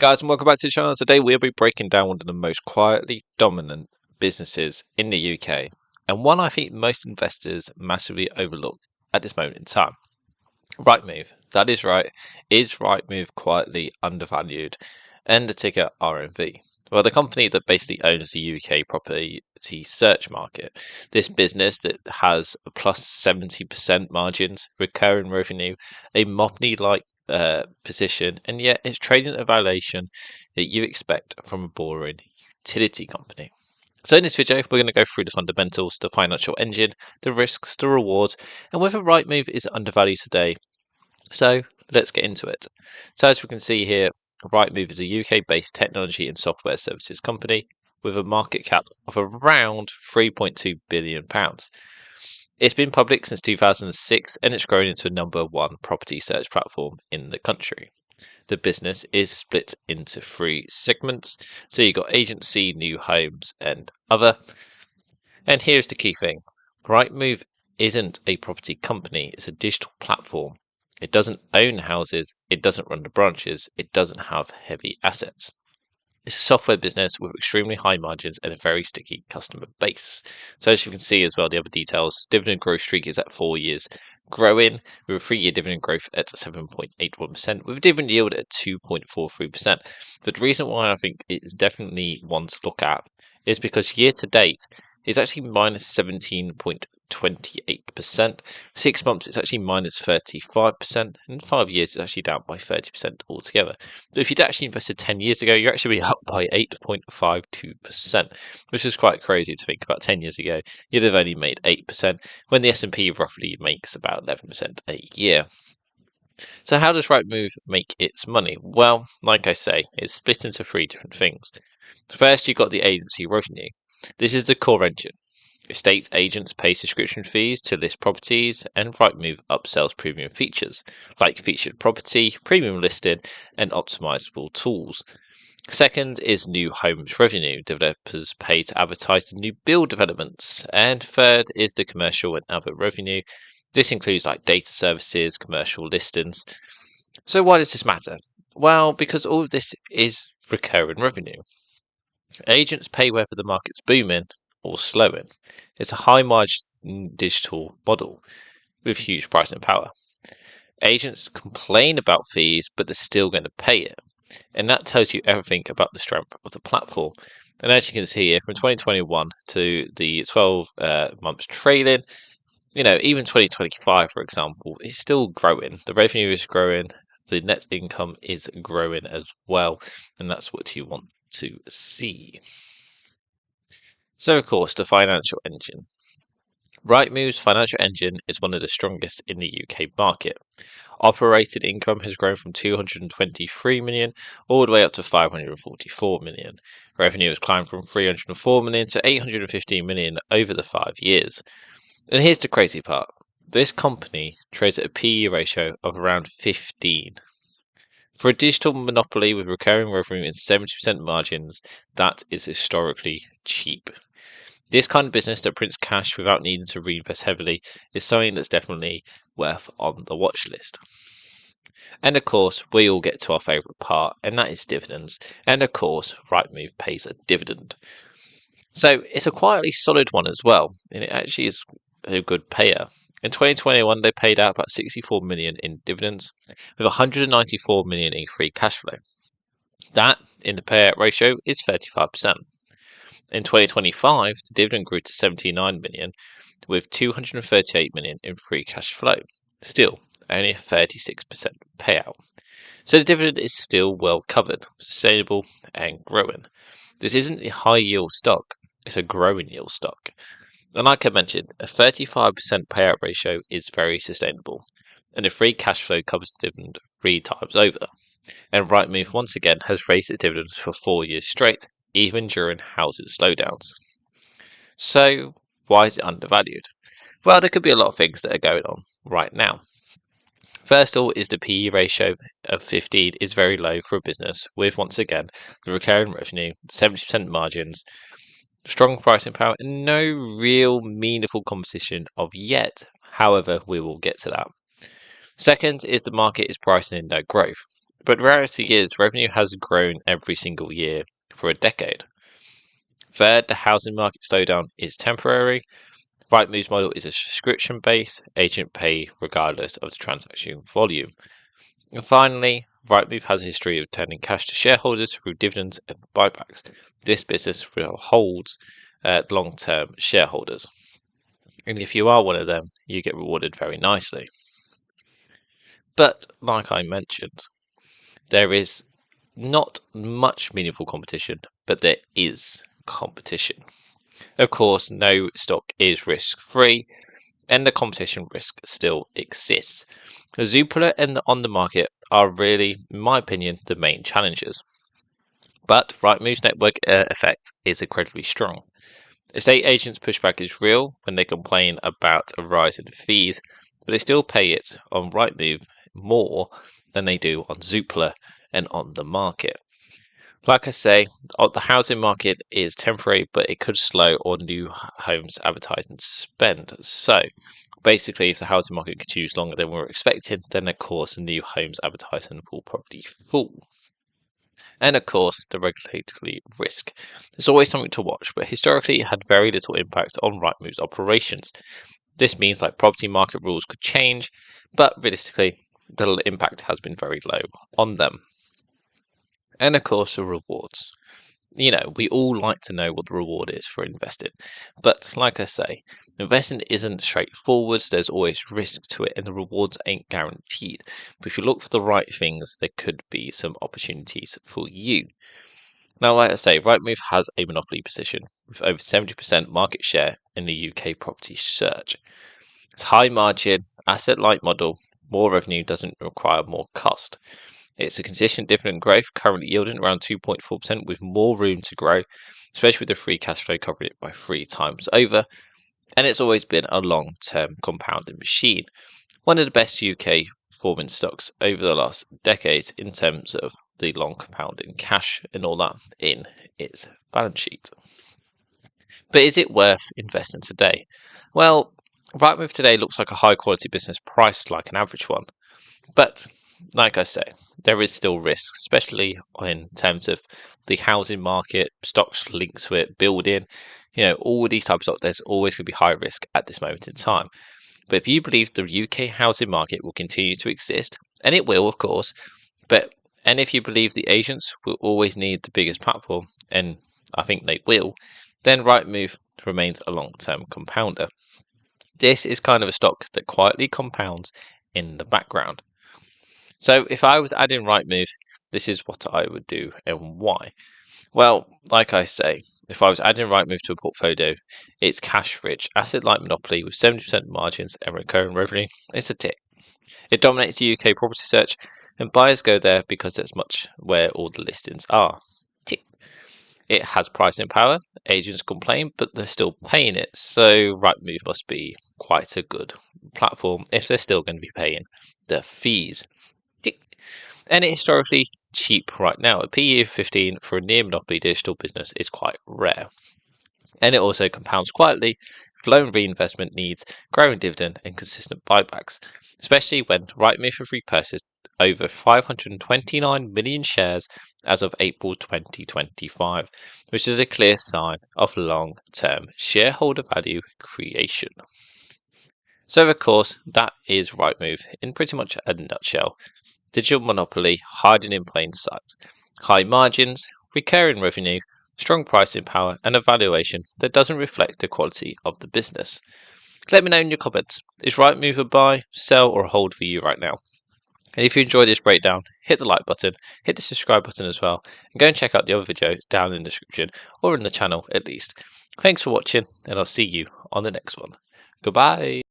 Guys, and welcome back to the channel. Today we'll be breaking down one of the most quietly dominant businesses in the UK, and one I think most investors massively overlook at this moment in time. Rightmove. That is right. Is Rightmove quietly undervalued? And the ticker RMV. Well, the company that basically owns the UK property search market. This business that has a plus 70% margins, recurring revenue, a monopoly-like position, and yet it's trading at a valuation that you expect from a boring utility company. So in this video, we're going to go through the fundamentals, the financial engine, the risks, the rewards, and whether Rightmove is undervalued today. So let's get into it. So as we can see here, Rightmove is a UK-based technology and software services company with a market cap of around £3.2 billion. It's been public since 2006 and it's grown into a #1 property search platform in the country. The business is split into 3 segments. So you've got agency, new homes, and other. And here's the key thing. Rightmove isn't a property company, it's a digital platform. It doesn't own houses, it doesn't run the branches, it doesn't have heavy assets. It's a software business with extremely high margins and a very sticky customer base. So as you can see as well, the other details, dividend growth streak is at 4 years, growing with a 3-year dividend growth at 7.81%, with a dividend yield at 2.43%. But the reason why I think it's definitely one to look at is because year to date, it's actually minus 17.28%. 6 months, it's actually minus 35%. And 5 years, it's actually down by 30% altogether. But if you'd actually invested 10 years ago, you're actually up by 8.52%, which is quite crazy to think about. 10 years ago, you'd have only made 8%, when the S&P roughly makes about 11% a year. So how does Rightmove make its money? Well, like I say, it's split into 3 different things. First, you've got the agency revenue. This is the core engine. Estate agents pay subscription fees to list properties, and Rightmove upsells premium features like featured property, premium listing, and optimizable tools. Second is new homes revenue. Developers pay to advertise the new build developments. And third is the commercial and other revenue. This includes like data services, commercial listings. So why does this matter? Well, because all of this is recurring revenue. Agents pay whether the market's booming or slowing. It's a high margin digital model with huge pricing power. Agents complain about fees, but they're still going to pay it. And that tells you everything about the strength of the platform. And as you can see here, from 2021 to the 12 months trailing, even 2025, for example, is still growing. The revenue is growing. The net income is growing as well. And that's what you want to see. So, of course, the financial engine. Rightmove's financial engine is one of the strongest in the UK market. Operating income has grown from 223 million all the way up to 544 million. Revenue has climbed from 304 million to 815 million over the 5 years. And here's the crazy part. This company trades at a PE ratio of around 15. For a digital monopoly with recurring revenue and 70% margins, that is historically cheap. This kind of business that prints cash without needing to reinvest heavily is something that's definitely worth on the watch list. And of course, we all get to our favourite part, and that is dividends. And of course, Rightmove pays a dividend. So it's a quietly solid one as well, and it actually is a good payer. In 2021, they paid out about 64 million in dividends, with 194 million in free cash flow. That, in the payout ratio, is 35%. In 2025, the dividend grew to 79 million, with 238 million in free cash flow. Still, only a 36% payout. So the dividend is still well covered, sustainable, and growing. This isn't a high yield stock, it's a growing yield stock. And like I mentioned, a 35% payout ratio is very sustainable, and the free cash flow covers the dividend 3 times over. And Rightmove once again has raised its dividends for 4 years straight, even during housing slowdowns. So why is it undervalued? Well, there could be a lot of things that are going on right now. First of all is the PE ratio of 15 is very low for a business with, once again, the recurring revenue, 70% margins, strong pricing power, and no real meaningful competition of yet. However, we will get to that. Second is the market is pricing in no growth. But the reality is revenue has grown every single year for a decade. Third, the housing market slowdown is temporary. Rightmove's model is a subscription based, agent pay regardless of the transaction volume. And finally, Rightmove has a history of turning cash to shareholders through dividends and buybacks. This business holds long-term shareholders. And if you are one of them, you get rewarded very nicely. But like I mentioned, there is not much meaningful competition, but there is competition. Of course, no stock is risk-free, and the competition risk still exists. Zoopla and the on the market are really, in my opinion, the main challenges. But Rightmove's network effect is incredibly strong. Estate agents' pushback is real when they complain about a rise in fees, but they still pay it on Rightmove more than they do on Zoopla and on the market. Like I say, the housing market is temporary, but it could slow on new homes advertising spend. So basically, if the housing market continues longer than we're expecting, then of course the new homes advertising will probably fall. And of course, the regulatory risk. There's always something to watch, but historically it had very little impact on Rightmove's operations. This means like property market rules could change, but realistically, the impact has been very low on them. And of course, the rewards. We all like to know what the reward is for investing. But like I say, investing isn't straightforward. There's always risk to it, and the rewards ain't guaranteed. But if you look for the right things, there could be some opportunities for you. Now, like I say, Rightmove has a monopoly position with over 70% market share in the UK property search. It's high margin, asset light model. More revenue doesn't require more cost. It's a consistent dividend growth, currently yielding around 2.4% with more room to grow, especially with the free cash flow covering it by 3 times over. And it's always been a long-term compounding machine. One of the best UK performance stocks over the last decades in terms of the long compounding cash and all that in its balance sheet. But is it worth investing today? Well, Rightmove today looks like a high-quality business priced like an average one. But like I say, there is still risk, especially in terms of the housing market, stocks linked to it, building, all these types of stocks, there's always going to be high risk at this moment in time. But if you believe the UK housing market will continue to exist, and it will, of course, and if you believe the agents will always need the biggest platform, and I think they will, then Rightmove remains a long-term compounder. This is kind of a stock that quietly compounds in the background. So if I was adding Rightmove, this is what I would do and why. Well, like I say, if I was adding Rightmove to a portfolio, it's cash-rich, asset-light monopoly with 70% margins and recurring revenue. It's a tick. It dominates the UK property search, and buyers go there because that's much where all the listings are. Tick. It has pricing power. Agents complain, but they're still paying it. So Rightmove must be quite a good platform if they're still going to be paying the fees. And it's historically cheap right now. A PE of 15 for a near monopoly digital business is quite rare. And it also compounds quietly with low reinvestment needs, growing dividend, and consistent buybacks, especially when Rightmove have repurchased over 529 million shares as of April 2025, which is a clear sign of long-term shareholder value creation. So, of course, that is Rightmove in pretty much a nutshell. Digital monopoly hiding in plain sight. High margins, recurring revenue, strong pricing power, and a valuation that doesn't reflect the quality of the business. Let me know in your comments. Is Rightmove a buy, sell, or hold for you right now? And if you enjoyed this breakdown, hit the like button, hit the subscribe button as well, and go and check out the other videos down in the description, or in the channel at least. Thanks for watching, and I'll see you on the next one. Goodbye!